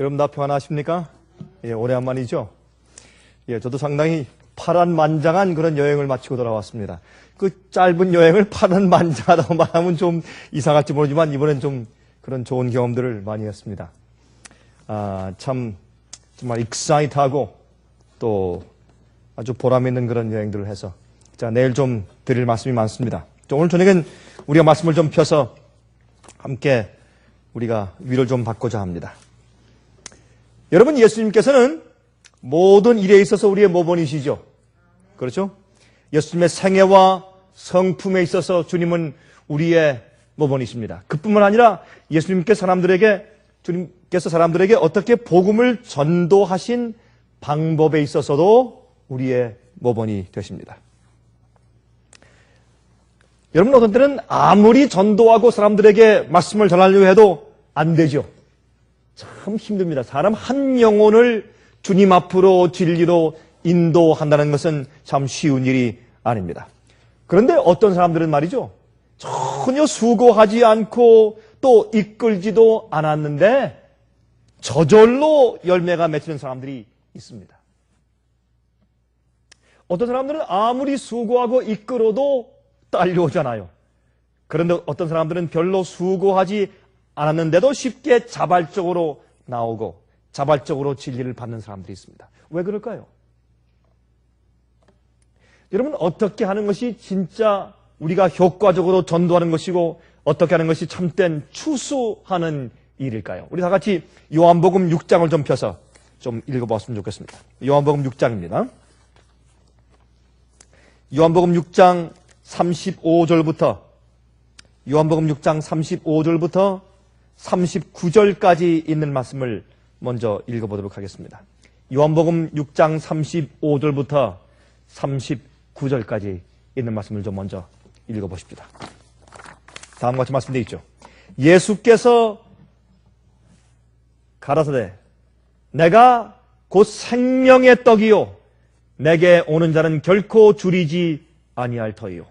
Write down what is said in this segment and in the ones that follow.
여러분 다 평안하십니까? 예, 오래간만이죠? 예, 저도 상당히 파란만장한 그런 여행을 마치고 돌아왔습니다. 그 짧은 여행을 파란만장하다고 말하면 좀 이상할지 모르지만 이번엔 좀 그런 좋은 경험들을 많이 했습니다. 참 정말 익사이트하고 또 아주 보람 있는 그런 여행들을 해서 자, 내일 좀 드릴 말씀이 많습니다. 오늘 저녁엔 우리가 말씀을 좀 펴서 함께 우리가 위를 좀 받고자 합니다. 여러분, 예수님께서는 모든 일에 있어서 우리의 모본이시죠. 그렇죠? 예수님의 생애와 성품에 있어서 주님은 우리의 모본이십니다. 그뿐만 아니라 주님께서 사람들에게 어떻게 복음을 전도하신 방법에 있어서도 우리의 모본이 되십니다. 여러분, 어떤 때는 아무리 전도하고 사람들에게 말씀을 전하려고 해도 안 되죠. 참 힘듭니다. 사람 한 영혼을 주님 앞으로 진리로 인도한다는 것은 참 쉬운 일이 아닙니다. 그런데 어떤 사람들은 말이죠, 전혀 수고하지 않고 또 이끌지도 않았는데 저절로 열매가 맺히는 사람들이 있습니다. 어떤 사람들은 아무리 수고하고 이끌어도 딸려오잖아요. 그런데 어떤 사람들은 별로 수고하지 않았는데도 쉽게 자발적으로 나오고 자발적으로 진리를 받는 사람들이 있습니다. 왜 그럴까요? 여러분, 어떻게 하는 것이 진짜 우리가 효과적으로 전도하는 것이고 어떻게 하는 것이 참된 추수하는 일일까요? 우리 다 같이 요한복음 6장을 좀 펴서 좀 읽어보았으면 좋겠습니다. 요한복음 6장입니다. 요한복음 6장 35절부터 요한복음 6장 35절부터 39절까지 있는 말씀을 먼저 읽어보도록 하겠습니다. 요한복음 6장 35절부터 39절까지 있는 말씀을 좀 먼저 읽어보십시다. 다음과 같이 말씀되어 있죠. 예수께서 가라사대 내가 곧 생명의 떡이요 내게 오는 자는 결코 줄이지 아니할 터이요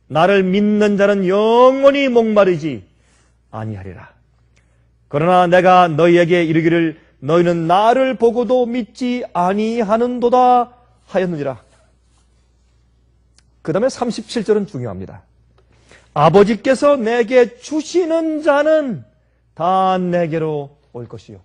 나를 믿는 자는 영원히 목마르지 아니하리라. 그러나 내가 너희에게 이르기를 너희는 나를 보고도 믿지 아니하는도다 하였느니라. 그 다음에 37절은 중요합니다. 아버지께서 내게 주시는 자는 다 내게로 올 것이요.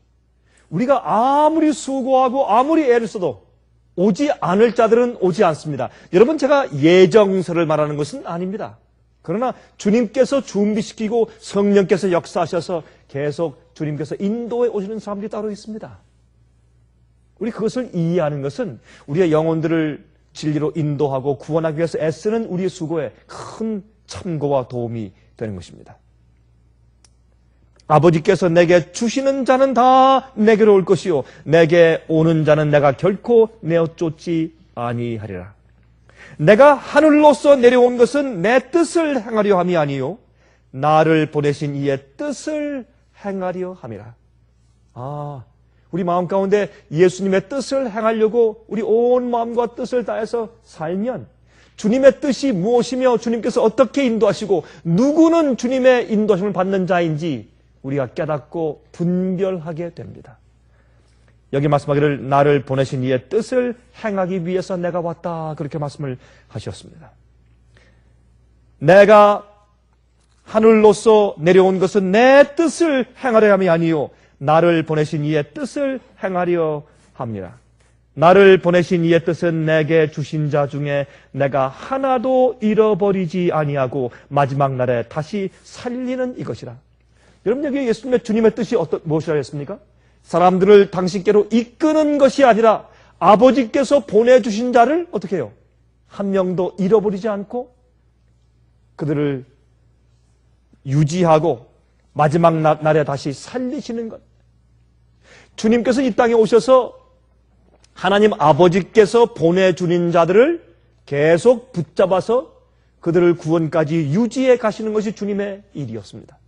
우리가 아무리 수고하고 아무리 애를 써도 오지 않을 자들은 오지 않습니다. 여러분, 제가 예정서를 말하는 것은 아닙니다. 그러나 주님께서 준비시키고 성령께서 역사하셔서 계속 주님께서 인도해 오시는 사람들이 따로 있습니다. 우리 그것을 이해하는 것은 우리의 영혼들을 진리로 인도하고 구원하기 위해서 애쓰는 우리의 수고에 큰 참고와 도움이 되는 것입니다. 아버지께서 내게 주시는 자는 다 내게로 올 것이요 내게 오는 자는 내가 결코 내어 쫓지 아니하리라. 내가 하늘로서 내려온 것은 내 뜻을 행하려 함이 아니요 나를 보내신 이의 뜻을 행하려 함이라. 우리 마음 가운데 예수님의 뜻을 행하려고 우리 온 마음과 뜻을 다해서 살면 주님의 뜻이 무엇이며 주님께서 어떻게 인도하시고 누구는 주님의 인도하심을 받는 자인지 우리가 깨닫고 분별하게 됩니다. 여기 말씀하기를 나를 보내신 이의 뜻을 행하기 위해서 내가 왔다 그렇게 말씀을 하셨습니다. 내가 하늘로서 내려온 것은 내 뜻을 행하려 함이 아니요 나를 보내신 이의 뜻을 행하려 합니다. 나를 보내신 이의 뜻은 내게 주신 자 중에 내가 하나도 잃어버리지 아니하고 마지막 날에 다시 살리는 이것이라. 여러분, 여기 예수님의 주님의 뜻이 무엇이라 했습니까? 사람들을 당신께로 이끄는 것이 아니라 아버지께서 보내주신 자를 어떻게 해요? 한 명도 잃어버리지 않고 그들을 유지하고 마지막 날에 다시 살리시는 것. 주님께서 이 땅에 오셔서 하나님 아버지께서 보내주는 자들을 계속 붙잡아서 그들을 구원까지 유지해 가시는 것이 주님의 일이었습니다.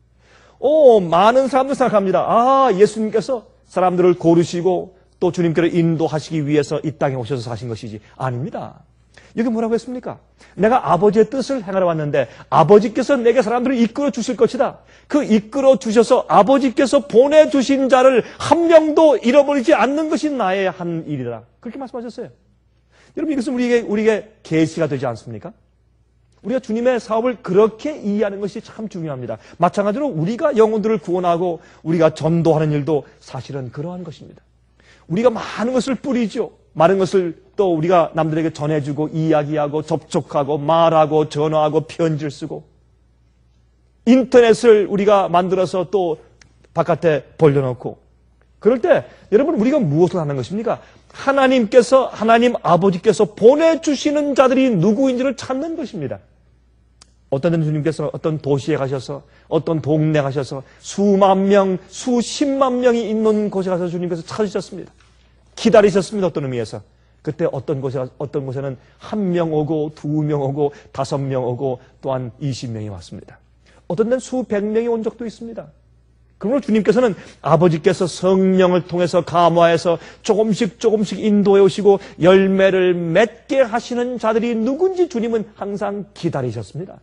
많은 사람들 생각합니다. 예수님께서 사람들을 고르시고 또 주님께로 인도하시기 위해서 이 땅에 오셔서 사신 것이지. 아닙니다. 여기 뭐라고 했습니까? 내가 아버지의 뜻을 행하러 왔는데 아버지께서 내게 사람들을 이끌어 주실 것이다. 그 이끌어 주셔서 아버지께서 보내주신 자를 한 명도 잃어버리지 않는 것이 나의 한 일이다. 그렇게 말씀하셨어요. 여러분, 이것은 우리에게 계시가 되지 않습니까? 우리가 주님의 사업을 그렇게 이해하는 것이 참 중요합니다. 마찬가지로 우리가 영혼들을 구원하고 우리가 전도하는 일도 사실은 그러한 것입니다. 우리가 많은 것을 뿌리죠. 많은 것을 또 우리가 남들에게 전해주고 이야기하고 접촉하고 말하고 전화하고 편지를 쓰고 인터넷을 우리가 만들어서 또 바깥에 벌려놓고 그럴 때 여러분 우리가 무엇을 하는 것입니까? 하나님 아버지께서 보내주시는 자들이 누구인지를 찾는 것입니다. 어떤 때는 주님께서 어떤 도시에 가셔서 어떤 동네 가셔서 수만 명, 수십만 명이 있는 곳에 가서 주님께서 찾으셨습니다. 기다리셨습니다. 어떤 의미에서. 그때 어떤 곳에는 1명 오고 2명 오고 5명 오고 또한 20명이 왔습니다. 어떤 데는 수백 명이 온 적도 있습니다. 그러므로 주님께서는 아버지께서 성령을 통해서 감화해서 조금씩 인도해 오시고 열매를 맺게 하시는 자들이 누군지 주님은 항상 기다리셨습니다.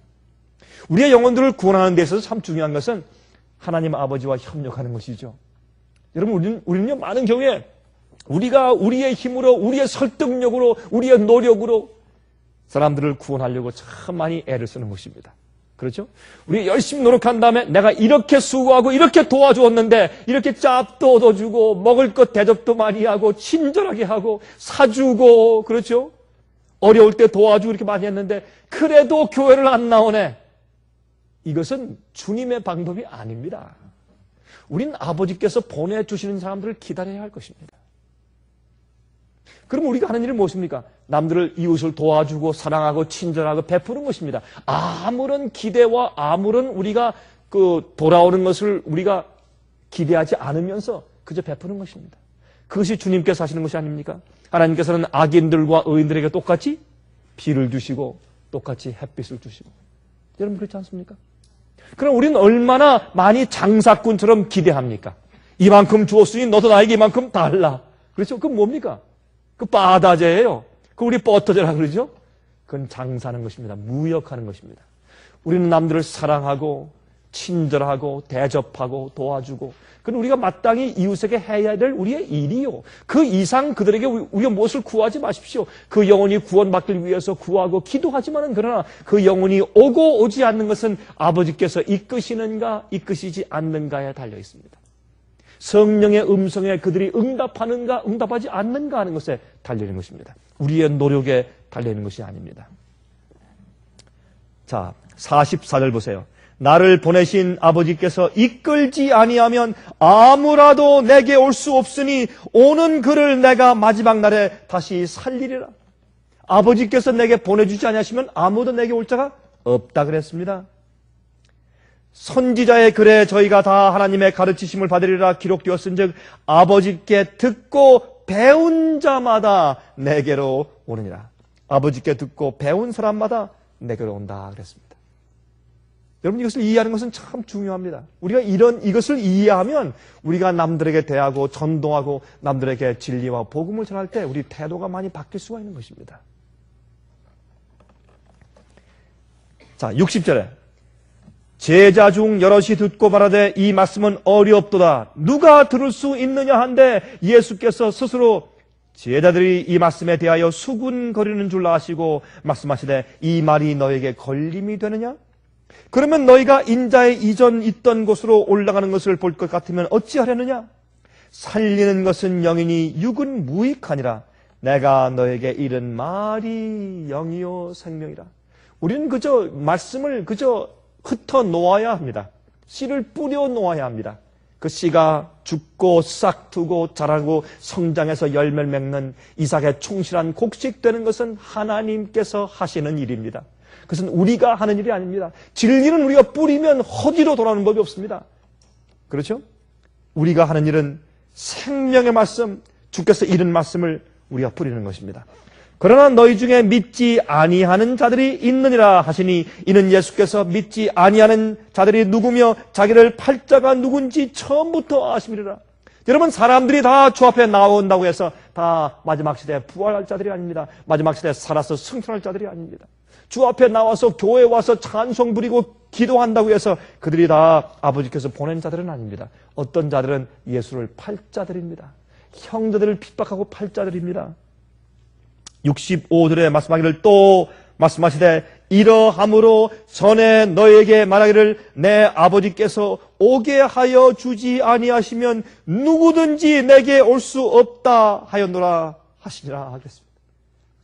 우리의 영혼들을 구원하는 데 있어서 참 중요한 것은 하나님 아버지와 협력하는 것이죠. 여러분, 우리는요, 많은 경우에 우리가 우리의 힘으로, 우리의 설득력으로, 우리의 노력으로 사람들을 구원하려고 참 많이 애를 쓰는 것입니다. 그렇죠? 우리 열심히 노력한 다음에 내가 이렇게 수고하고 이렇게 도와주었는데 이렇게 짭도 얻어주고 먹을 것 대접도 많이 하고 친절하게 하고 사주고 그렇죠? 어려울 때 도와주고 이렇게 많이 했는데 그래도 교회를 안 나오네. 이것은 주님의 방법이 아닙니다. 우린 아버지께서 보내주시는 사람들을 기다려야 할 것입니다. 그럼 우리가 하는 일은 무엇입니까? 남들을 이웃을 도와주고 사랑하고 친절하고 베푸는 것입니다. 아무런 기대와 아무런 우리가 돌아오는 것을 우리가 기대하지 않으면서 그저 베푸는 것입니다. 그것이 주님께서 하시는 것이 아닙니까? 하나님께서는 악인들과 의인들에게 똑같이 비를 주시고 똑같이 햇빛을 주시고 여러분 그렇지 않습니까? 그럼 우리는 얼마나 많이 장사꾼처럼 기대합니까? 이만큼 주었으니 너도 나에게 이만큼 달라. 그렇죠? 그건 뭡니까? 그 바다제예요. 그 우리 버터제라 그러죠? 그건 장사하는 것입니다. 무역하는 것입니다. 우리는 남들을 사랑하고 친절하고 대접하고 도와주고 그건 우리가 마땅히 이웃에게 해야 될 우리의 일이요. 그 이상 그들에게 우리가 무엇을 구하지 마십시오. 그 영혼이 구원받기 위해서 구하고 기도하지만은 그러나 그 영혼이 오고 오지 않는 것은 아버지께서 이끄시는가 이끄시지 않는가에 달려 있습니다. 성령의 음성에 그들이 응답하는가 응답하지 않는가 하는 것에 달려있는 것입니다. 우리의 노력에 달려있는 것이 아닙니다. 자, 44절 보세요. 나를 보내신 아버지께서 이끌지 아니하면 아무라도 내게 올 수 없으니 오는 그를 내가 마지막 날에 다시 살리리라. 아버지께서 내게 보내주지 아니하시면 아무도 내게 올 자가 없다 그랬습니다. 선지자의 글에 저희가 다 하나님의 가르치심을 받으리라 기록되었은즉 아버지께 듣고 배운 자마다 내게로 오느니라. 아버지께 듣고 배운 사람마다 내게로 온다 그랬습니다. 여러분 이것을 이해하는 것은 참 중요합니다. 우리가 이것을 이해하면 우리가 남들에게 대하고 전도하고 남들에게 진리와 복음을 전할 때 우리 태도가 많이 바뀔 수가 있는 것입니다. 자, 60절에 제자 중 여럿이 듣고 말하되 이 말씀은 어리옵도다. 누가 들을 수 있느냐 한데 예수께서 스스로 제자들이 이 말씀에 대하여 수군거리는 줄 아시고 말씀하시되 이 말이 너에게 걸림이 되느냐? 그러면 너희가 인자의 이전 있던 곳으로 올라가는 것을 볼 것 같으면 어찌하려느냐? 살리는 것은 영이니 육은 무익하니라. 내가 너에게 이른 말이 영이요 생명이라. 우리는 그저 말씀을 그저 흩어 놓아야 합니다. 씨를 뿌려 놓아야 합니다. 그 씨가 죽고 싹트고 자라고 성장해서 열매를 맺는 이삭의 충실한 곡식 되는 것은 하나님께서 하시는 일입니다. 그것은 우리가 하는 일이 아닙니다. 진리는 우리가 뿌리면 허지로 돌아오는 법이 없습니다. 그렇죠? 우리가 하는 일은 생명의 말씀, 주께서 이른 말씀을 우리가 뿌리는 것입니다. 그러나 너희 중에 믿지 아니하는 자들이 있느니라 하시니 이는 예수께서 믿지 아니하는 자들이 누구며 자기를 팔자가 누군지 처음부터 아심이라. 여러분, 사람들이 다 주 앞에 나온다고 해서 다 마지막 시대에 부활할 자들이 아닙니다. 마지막 시대에 살아서 승천할 자들이 아닙니다. 주 앞에 나와서 교회에 와서 찬송 부리고 기도한다고 해서 그들이 다 아버지께서 보낸 자들은 아닙니다. 어떤 자들은 예수를 팔 자들입니다. 형제들을 핍박하고 팔 자들입니다. 65절에 말씀하기를 또 말씀하시되 이러함으로 전에 너에게 말하기를 내 아버지께서 오게 하여 주지 아니하시면 누구든지 내게 올 수 없다 하였노라 하시니라 하겠습니다.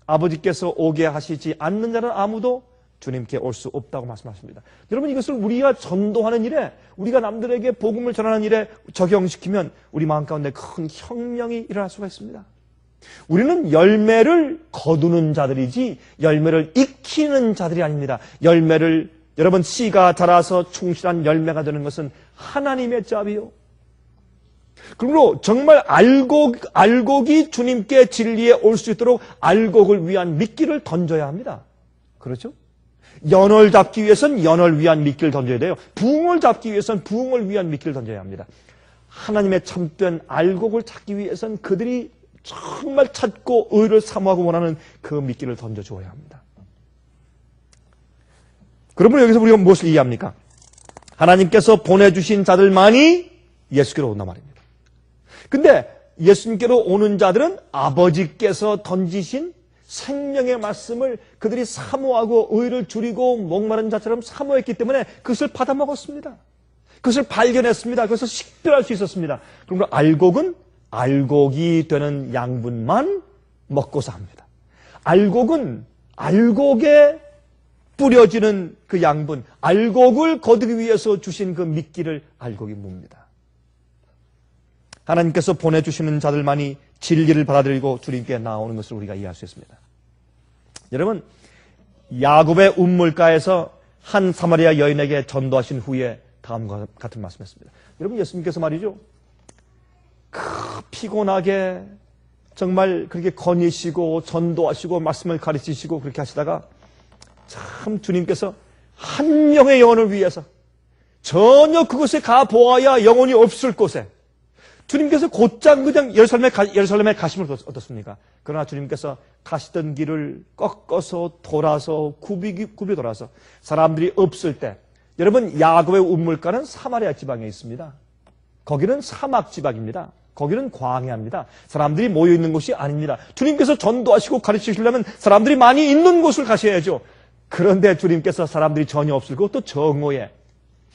아버지께서 오게 하시지 않는 자는 아무도 주님께 올 수 없다고 말씀하십니다. 여러분, 이것을 우리가 전도하는 일에, 우리가 남들에게 복음을 전하는 일에 적용시키면 우리 마음 가운데 큰 혁명이 일어날 수가 있습니다. 우리는 열매를 거두는 자들이지 열매를 익히는 자들이 아닙니다. 열매를, 여러분, 씨가 자라서 충실한 열매가 되는 것은 하나님의 짭이요. 그러므로 정말 알곡이 주님께 진리에 올 수 있도록 알곡을 위한 미끼를 던져야 합니다. 그렇죠? 연을 잡기 위해서는 연을 위한 미끼를 던져야 돼요. 부흥을 잡기 위해서는 부흥을 위한 미끼를 던져야 합니다. 하나님의 참된 알곡을 찾기 위해서는 그들이 정말 찾고 의를 사모하고 원하는 그 미끼를 던져주어야 합니다. 그러면 여기서 우리가 무엇을 이해합니까? 하나님께서 보내주신 자들만이 예수께로 온단 말입니다. 근데 예수님께로 오는 자들은 아버지께서 던지신 생명의 말씀을 그들이 사모하고 의를 줄이고 목마른 자처럼 사모했기 때문에 그것을 받아먹었습니다. 그것을 발견했습니다. 그것을 식별할 수 있었습니다. 그러므로 알곡이 되는 양분만 먹고서 합니다. 알곡은 알곡에 뿌려지는 그 양분, 알곡을 거두기 위해서 주신 그 미끼를 알곡이 뭅니다. 하나님께서 보내주시는 자들만이 진리를 받아들이고 주님께 나오는 것을 우리가 이해할 수 있습니다. 여러분, 야곱의 운물가에서 한 사마리아 여인에게 전도하신 후에 다음과 같은 말씀했습니다. 여러분, 예수님께서 말이죠, 피곤하게 정말 그렇게 거니시고 전도하시고 말씀을 가르치시고 그렇게 하시다가 참 주님께서 한 명의 영혼을 위해서 전혀 그곳에 가보아야 영혼이 없을 곳에 주님께서 곧장 그냥 예루살렘에 가심을 어떻습니까? 그러나 주님께서 가시던 길을 꺾어서 돌아서 굽이 돌아서 사람들이 없을 때, 여러분, 야곱의 운물가는 사마리아 지방에 있습니다. 거기는 사막 지방입니다. 거기는 광야입니다. 사람들이 모여있는 곳이 아닙니다. 주님께서 전도하시고 가르치시려면 사람들이 많이 있는 곳을 가셔야죠. 그런데 주님께서 사람들이 전혀 없을 것, 또 정오에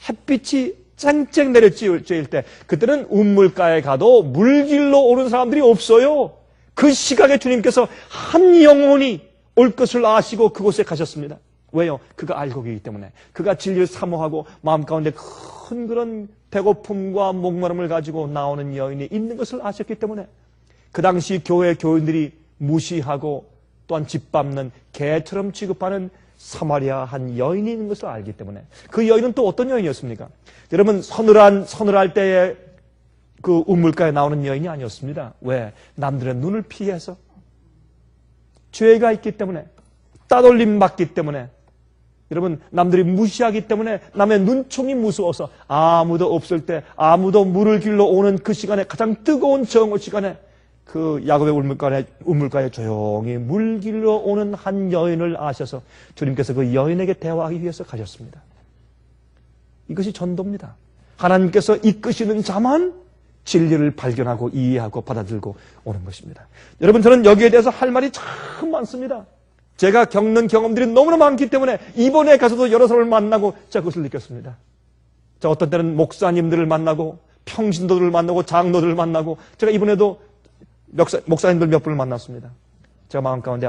햇빛이 쨍쨍 내려쬐일 때, 그때는 운물가에 가도 물길로 오는 사람들이 없어요. 그 시각에 주님께서 한 영혼이 올 것을 아시고 그곳에 가셨습니다. 왜요? 그가 알곡이기 때문에. 그가 진리를 사모하고 마음 가운데 큰 그런 배고픔과 목마름을 가지고 나오는 여인이 있는 것을 아셨기 때문에 그 당시 교회 교인들이 무시하고 또한 짓밟는 개처럼 취급하는 사마리아 한 여인이 있는 것을 알기 때문에, 그 여인은 또 어떤 여인이었습니까? 여러분, 서늘할 때에 그 운물가에 나오는 여인이 아니었습니다. 왜? 남들의 눈을 피해서, 죄가 있기 때문에, 따돌림 받기 때문에, 여러분, 남들이 무시하기 때문에, 남의 눈총이 무서워서 아무도 없을 때, 아무도 물을 길러 오는 그 시간에, 가장 뜨거운 정오 시간에 그 야곱의 운물가에 조용히 물 길러 오는 한 여인을 아셔서 주님께서 그 여인에게 대화하기 위해서 가셨습니다. 이것이 전도입니다. 하나님께서 이끄시는 자만 진리를 발견하고 이해하고 받아들고 오는 것입니다. 여러분, 저는 여기에 대해서 할 말이 참 많습니다. 제가 겪는 경험들이 너무나 많기 때문에 이번에 가서도 여러 사람을 만나고 제가 그것을 느꼈습니다. 자, 어떤 때는 목사님들을 만나고 평신도들을 만나고 장로들을 만나고, 제가 이번에도 목사님들 몇 분을 만났습니다. 제가 마음 가운데,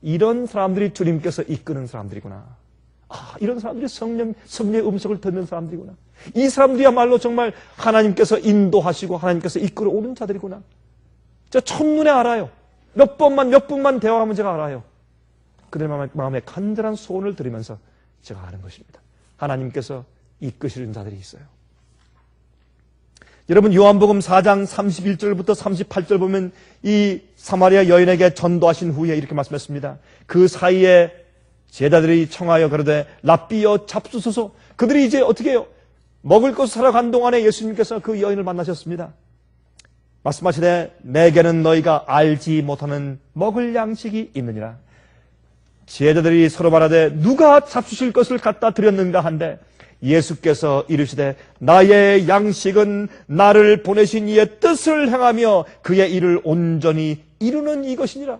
이런 사람들이 주님께서 이끄는 사람들이구나. 이런 사람들이 성령의 음성을 듣는 사람들이구나. 이 사람들이야말로 정말 하나님께서 인도하시고 하나님께서 이끌어 오는 자들이구나. 제가 첫눈에 알아요. 몇 분만 대화하면 제가 알아요. 그들 마음에 간절한 소원을 들으면서 제가 아는 것입니다. 하나님께서 이끄시는 자들이 있어요. 여러분, 요한복음 4장 31절부터 38절 보면 이 사마리아 여인에게 전도하신 후에 이렇게 말씀했습니다. 그 사이에 제자들이 청하여 가로되 랍비여 잡수소서. 그들이 이제 어떻게 해요? 먹을 것을 사러 간 동안에 예수님께서 그 여인을 만나셨습니다. 말씀하시되 내게는 너희가 알지 못하는 먹을 양식이 있느니라. 제자들이 서로 말하되 누가 잡수실 것을 갖다 드렸는가 한데 예수께서 이르시되 나의 양식은 나를 보내신 이의 뜻을 행하며 그의 일을 온전히 이루는 이것이니라.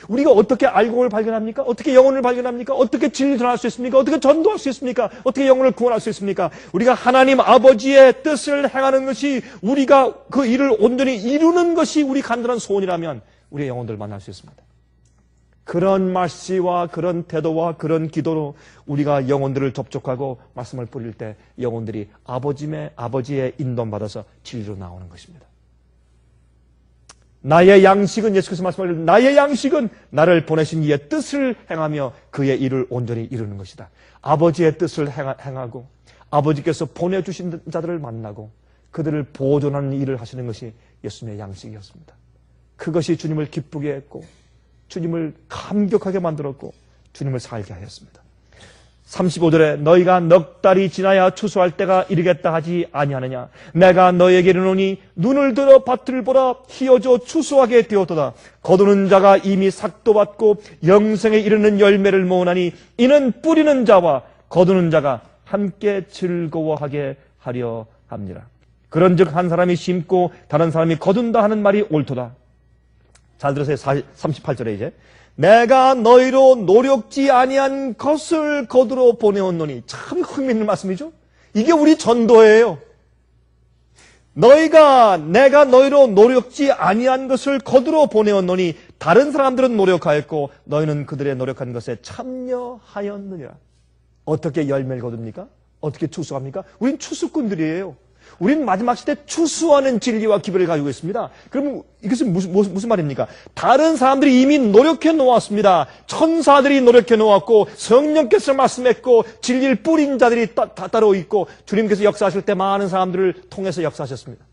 우리가 어떻게 알곡을 발견합니까? 어떻게 영혼을 발견합니까? 어떻게 진리를 전할 수 있습니까? 어떻게 전도할 수 있습니까? 어떻게 영혼을 구원할 수 있습니까? 우리가 하나님 아버지의 뜻을 행하는 것이, 우리가 그 일을 온전히 이루는 것이 우리 간절한 소원이라면 우리의 영혼들을 만날 수 있습니다. 그런 말씨와 그런 태도와 그런 기도로 우리가 영혼들을 접촉하고 말씀을 뿌릴 때 영혼들이 아버지의 인도받아서 진리로 나오는 것입니다. 나의 양식은, 예수께서 말씀하신 나의 양식은 나를 보내신 이의 뜻을 행하며 그의 일을 온전히 이루는 것이다. 아버지의 뜻을 행하고 아버지께서 보내주신 자들을 만나고 그들을 보존하는 일을 하시는 것이 예수님의 양식이었습니다. 그것이 주님을 기쁘게 했고 주님을 감격하게 만들었고 주님을 살게 하였습니다. 35절에 너희가 넉 달이 지나야 추수할 때가 이르겠다 하지 아니하느냐. 내가 너희에게 이르노니 눈을 들어 밭을 보라. 희어져 추수하게 되었도다. 거두는 자가 이미 삭도 받고 영생에 이르는 열매를 모으나니 이는 뿌리는 자와 거두는 자가 함께 즐거워하게 하려 합니다. 그런즉 한 사람이 심고 다른 사람이 거둔다 하는 말이 옳도다. 잘 들으세요. 38절에 이제 내가 너희로 노력지 아니한 것을 거두러 보내었노니. 참 흥미있는 말씀이죠. 이게 우리 전도예요. 내가 너희로 노력지 아니한 것을 거두러 보내었노니 다른 사람들은 노력하였고 너희는 그들의 노력한 것에 참여하였느니라. 어떻게 열매를 거둡니까? 어떻게 추수합니까? 우린 추수꾼들이에요. 우리는 마지막 시대 추수하는 진리와 기별을 가지고 있습니다. 그럼 이것은 무슨 말입니까? 다른 사람들이 이미 노력해 놓았습니다. 천사들이 노력해 놓았고 성령께서 말씀했고 진리를 뿌린 자들이 따로 있고 주님께서 역사하실 때 많은 사람들을 통해서 역사하셨습니다.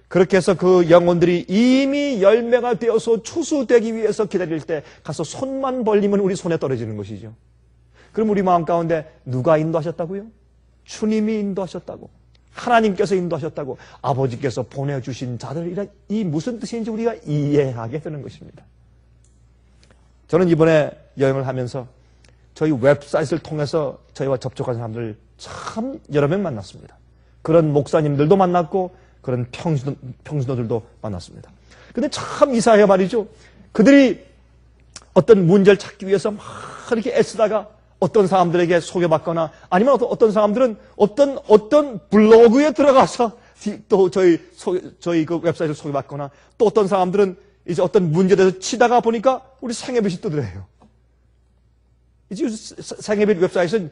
그렇게 해서 그 영혼들이 이미 열매가 되어서 추수되기 위해서 기다릴 때 가서 손만 벌리면 우리 손에 떨어지는 것이죠. 그럼 우리 마음 가운데 누가 인도하셨다고요? 주님이 인도하셨다고. 하나님께서 인도하셨다고. 아버지께서 보내주신 자들이란 이 무슨 뜻인지 우리가 이해하게 되는 것입니다. 저는 이번에 여행을 하면서 저희 웹사이트를 통해서 저희와 접촉한 사람들 참 여러 명 만났습니다. 그런 목사님들도 만났고 그런 평신도들도 만났습니다. 근데 참 이상해요 말이죠. 그들이 어떤 문제를 찾기 위해서 막 이렇게 애쓰다가 어떤 사람들에게 소개받거나 아니면 어떤 사람들은 어떤 블로그에 들어가서 또 저희 그 웹사이트를 소개받거나 또 어떤 사람들은 이제 어떤 문제에 대해서 치다가 보니까 우리 생애빛이 뜨더래요. 이제 생애빛 웹사이트는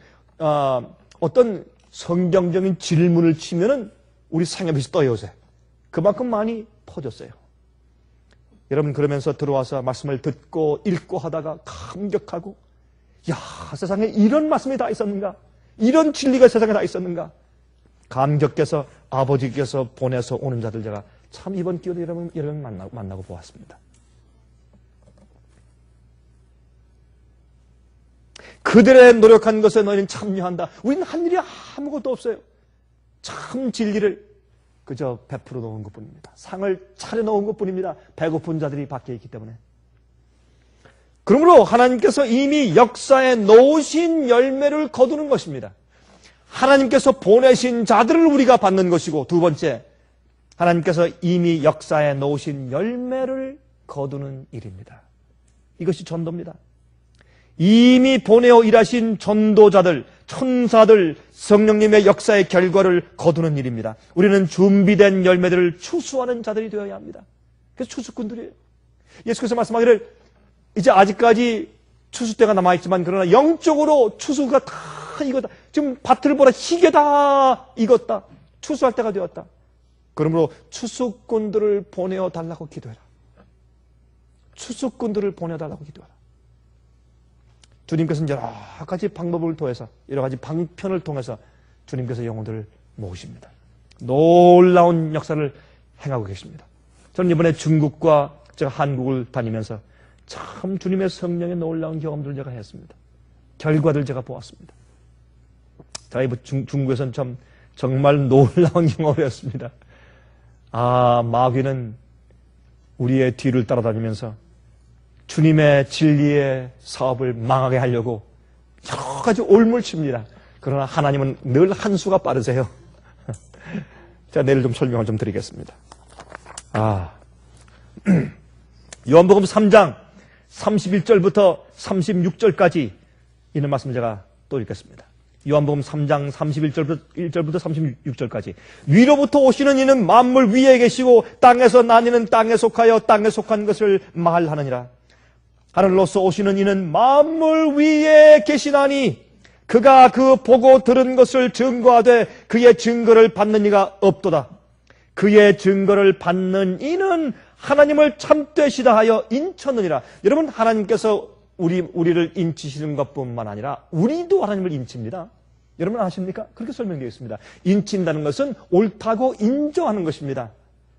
어떤 성경적인 질문을 치면은 우리 생애빛이 떠요 요새. 그만큼 많이 퍼졌어요. 여러분 그러면서 들어와서 말씀을 듣고 읽고 하다가 감격하고 야, 세상에 이런 말씀이 다 있었는가? 이런 진리가 세상에 다 있었는가? 감격해서 아버지께서 보내서 오는 자들 제가 참 이번 기회에 여러분 만나고 보았습니다. 그들의 노력한 것에 너희는 참여한다. 우리는 한 일이 아무것도 없어요. 참 진리를 그저 베풀어 놓은 것뿐입니다. 상을 차려 놓은 것뿐입니다. 배고픈 자들이 밖에 있기 때문에. 그러므로 하나님께서 이미 역사에 놓으신 열매를 거두는 것입니다. 하나님께서 보내신 자들을 우리가 받는 것이고 두 번째, 하나님께서 이미 역사에 놓으신 열매를 거두는 일입니다. 이것이 전도입니다. 이미 보내어 일하신 전도자들, 천사들, 성령님의 역사의 결과를 거두는 일입니다. 우리는 준비된 열매들을 추수하는 자들이 되어야 합니다. 그래서 추수꾼들이에요. 예수께서 말씀하기를 이제 아직까지 추수 때가 남아있지만 그러나 영적으로 추수가 다 익었다. 지금 밭을 보라 희게 다 익었다. 추수할 때가 되었다. 그러므로 추수꾼들을 보내어 달라고 기도해라. 추수꾼들을 보내어 달라고 기도해라. 주님께서는 여러 가지 방법을 통해서 여러 가지 방편을 통해서 주님께서 영혼들을 모으십니다. 놀라운 역사를 행하고 계십니다. 저는 이번에 중국과 제가 한국을 다니면서 참 주님의 성령의 놀라운 경험들을 제가 했습니다. 결과를 제가 보았습니다. 제가 중국에서는 정말 놀라운 경험을 했습니다. 마귀는 우리의 뒤를 따라다니면서 주님의 진리의 사업을 망하게 하려고 여러 가지 올물칩니다. 그러나 하나님은 늘 한 수가 빠르세요. 제가 내일 좀 설명을 좀 드리겠습니다. 요한복음 3장 31절부터 36절까지 있는 말씀 제가 또 읽겠습니다. 요한복음 3장 31절부터 36절까지. 위로부터 오시는 이는 만물 위에 계시고 땅에서 난 이는 땅에 속하여 땅에 속한 것을 말하느니라. 하늘로서 오시는 이는 만물 위에 계시나니 그가 그 보고 들은 것을 증거하되 그의 증거를 받는 이가 없도다. 그의 증거를 받는 이는 하나님을 참되시다 하여 인쳤느니라. 여러분, 하나님께서 우리를 인치시는 것뿐만 아니라 우리도 하나님을 인칩니다. 여러분 아십니까? 그렇게 설명되어 있습니다. 인친다는 것은 옳다고 인정하는 것입니다.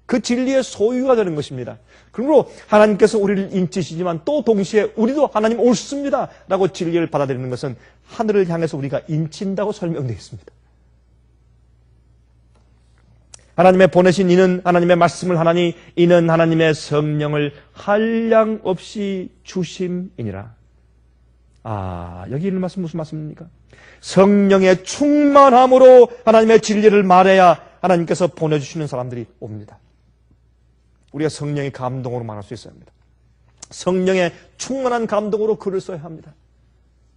그 진리의 소유가 되는 것입니다. 그러므로 하나님께서 우리를 인치시지만 또 동시에 우리도 하나님 옳습니다 라고 진리를 받아들이는 것은 하늘을 향해서 우리가 인친다고 설명되어 있습니다. 하나님의 보내신 이는 하나님의 말씀을 하나니 이는 하나님의 성령을 한량없이 주심이니라. 여기 있는 말씀 무슨 말씀입니까? 성령의 충만함으로 하나님의 진리를 말해야 하나님께서 보내주시는 사람들이 옵니다. 우리가 성령의 감동으로 말할 수 있어야 합니다. 성령의 충만한 감동으로 글을 써야 합니다.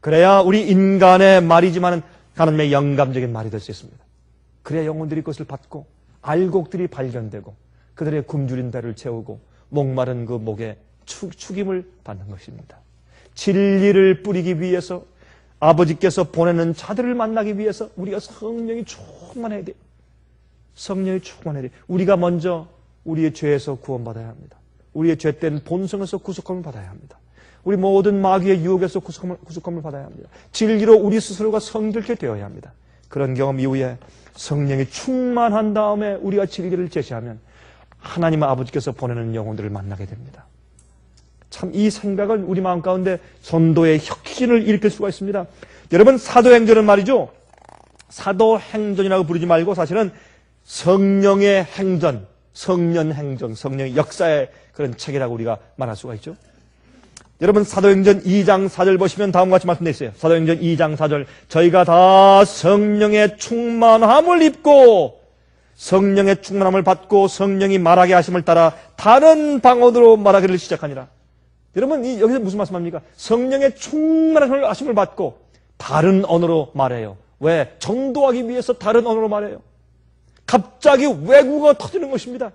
그래야 우리 인간의 말이지만 하나님의 영감적인 말이 될 수 있습니다. 그래야 영혼들이 그것을 받고 알곡들이 발견되고 그들의 굶주린 배를 채우고 목마른 그 목에 축임을 받는 것입니다. 진리를 뿌리기 위해서 아버지께서 보내는 자들을 만나기 위해서 우리가 성령이 충만해야 돼요. 성령이 충만해야 돼요. 우리가 먼저 우리의 죄에서 구원받아야 합니다. 우리의 죄된 본성에서 구속함을 받아야 합니다. 우리 모든 마귀의 유혹에서 구속함을 받아야 합니다. 진리로 우리 스스로가 성들게 되어야 합니다. 그런 경험 이후에 성령이 충만한 다음에 우리가 진리를 제시하면 하나님 아버지께서 보내는 영혼들을 만나게 됩니다. 참 이 생각은 우리 마음 가운데 전도의 혁신을 일으킬 수가 있습니다. 여러분, 사도행전은 말이죠. 사도행전이라고 부르지 말고 사실은 성령의 행전, 성령행전, 성령의 역사의 그런 책이라고 우리가 말할 수가 있죠. 여러분, 사도행전 2장 4절 보시면 다음과 같이 말씀되어 있어요. 사도행전 2장 4절. 저희가 다 성령의 충만함을 입고 성령의 충만함을 받고 성령이 말하게 하심을 따라 다른 방언으로 말하기를 시작하니라. 여러분, 여기서 무슨 말씀합니까? 성령의 충만한 하심을 받고 다른 언어로 말해요. 왜? 전도하기 위해서 다른 언어로 말해요. 갑자기 외국어가 터지는 것입니다.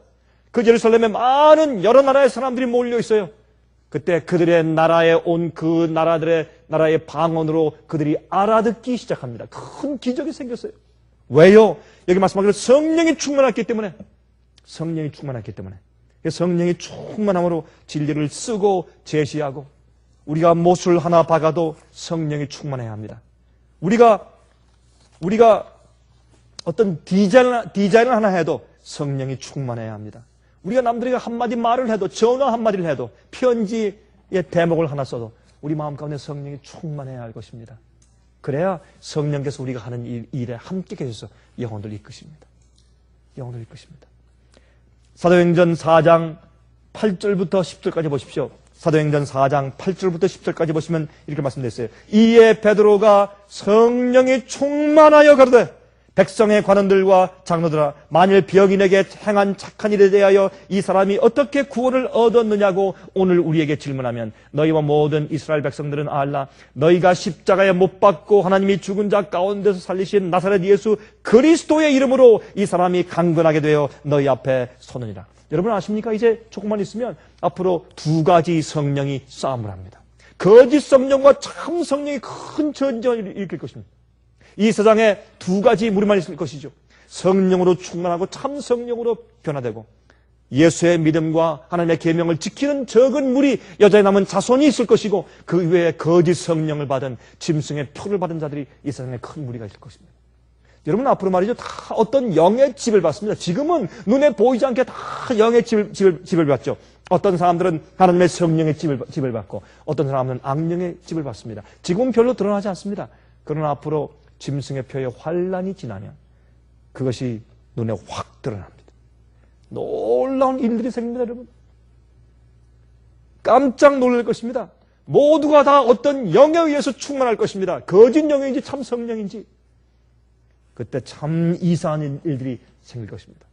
그 예루살렘에 많은 여러 나라의 사람들이 몰려 있어요. 그때 그들의 나라에 온 그 나라의 방언으로 그들이 알아듣기 시작합니다. 큰 기적이 생겼어요. 왜요? 여기 말씀하기로 성령이 충만했기 때문에. 성령이 충만했기 때문에. 성령이 충만함으로 진리를 쓰고 제시하고 우리가 못을 하나 박아도 성령이 충만해야 합니다. 우리가 어떤 디자인을 하나 해도 성령이 충만해야 합니다. 우리가 남들에게 한마디 말을 해도 전화 한마디를 해도 편지의 대목을 하나 써도 우리 마음 가운데 성령이 충만해야 할 것입니다. 그래야 성령께서 우리가 하는 일에 함께 계셔서 영혼들 이끄십니다. 영혼들 이끄십니다. 사도행전 4장 8절부터 10절까지 보십시오. 사도행전 4장 8절부터 10절까지 보시면 이렇게 말씀되어 있어요. 이에 베드로가 성령이 충만하여 가로되 백성의 관원들과 장로들아, 만일 병인에게 행한 착한 일에 대하여 이 사람이 어떻게 구원을 얻었느냐고 오늘 우리에게 질문하면 너희와 모든 이스라엘 백성들은 알라. 너희가 십자가에 못 박고 하나님이 죽은 자 가운데서 살리신 나사렛 예수 그리스도의 이름으로 이 사람이 강건하게 되어 너희 앞에 서느니라. 여러분 아십니까? 이제 조금만 있으면 앞으로 두 가지 성령이 싸움을 합니다. 거짓 성령과 참 성령이 큰 전쟁을 일으킬 것입니다. 이 세상에 두 가지 무리만 있을 것이죠. 성령으로 충만하고 참 성령으로 변화되고 예수의 믿음과 하나님의 계명을 지키는 적은 무리, 여자에 남은 자손이 있을 것이고 그 외에 거짓 성령을 받은 짐승의 표를 받은 자들이 이 세상에 큰 무리가 있을 것입니다. 여러분 앞으로 말이죠. 다 어떤 영의 집을 받습니다. 지금은 눈에 보이지 않게 다 영의 집을 받죠. 어떤 사람들은 하나님의 성령의 집을 받고 어떤 사람은 악령의 집을 받습니다. 지금은 별로 드러나지 않습니다. 그러나 앞으로 짐승의 표의 환란이 지나면 그것이 눈에 확 드러납니다. 놀라운 일들이 생깁니다, 여러분. 깜짝 놀랄 것입니다. 모두가 다 어떤 영에 의해서 충만할 것입니다. 거짓 영인지 참 성령인지. 그때 참 이상한 일들이 생길 것입니다.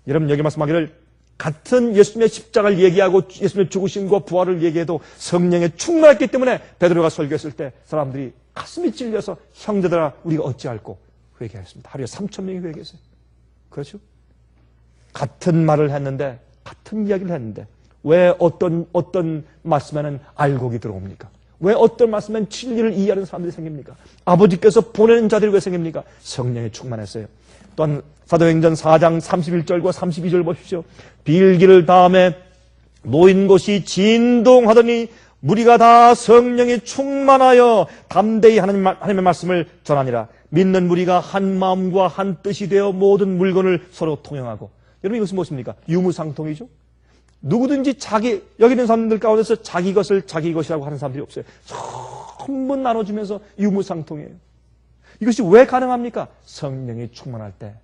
여러분, 여기 말씀하기를 같은 예수님의 십자가를 얘기하고 예수님의 죽으심과 부활을 얘기해도 성령에 충만했기 때문에 베드로가 설교했을 때 사람들이 가슴이 찔려서 형제들아 우리가 어찌할꼬 회개했습니다. 하루에 3,000명이 회개했어요. 그렇죠? 같은 말을 했는데, 같은 이야기를 했는데 왜 어떤 말씀에는 알곡이 들어옵니까? 왜 어떤 말씀에는 진리를 이해하는 사람들이 생깁니까? 아버지께서 보내는 자들이 왜 생깁니까? 성령에 충만했어요. 또한 사도행전 4장 31절과 32절 보십시오. 빌기를 다음에 모인 곳이 진동하더니 무리가 다 성령에 충만하여 담대히 하나님의 말씀을 전하니라. 믿는 무리가 한 마음과 한 뜻이 되어 모든 물건을 서로 통용하고. 여러분, 이것은 무엇입니까? 유무상통이죠. 누구든지 여기 있는 사람들 가운데서 자기 것을 자기 것이라고 하는 사람들이 없어요. 전부 나눠주면서 유무상통이에요. 이것이 왜 가능합니까? 성령이 충만할 때,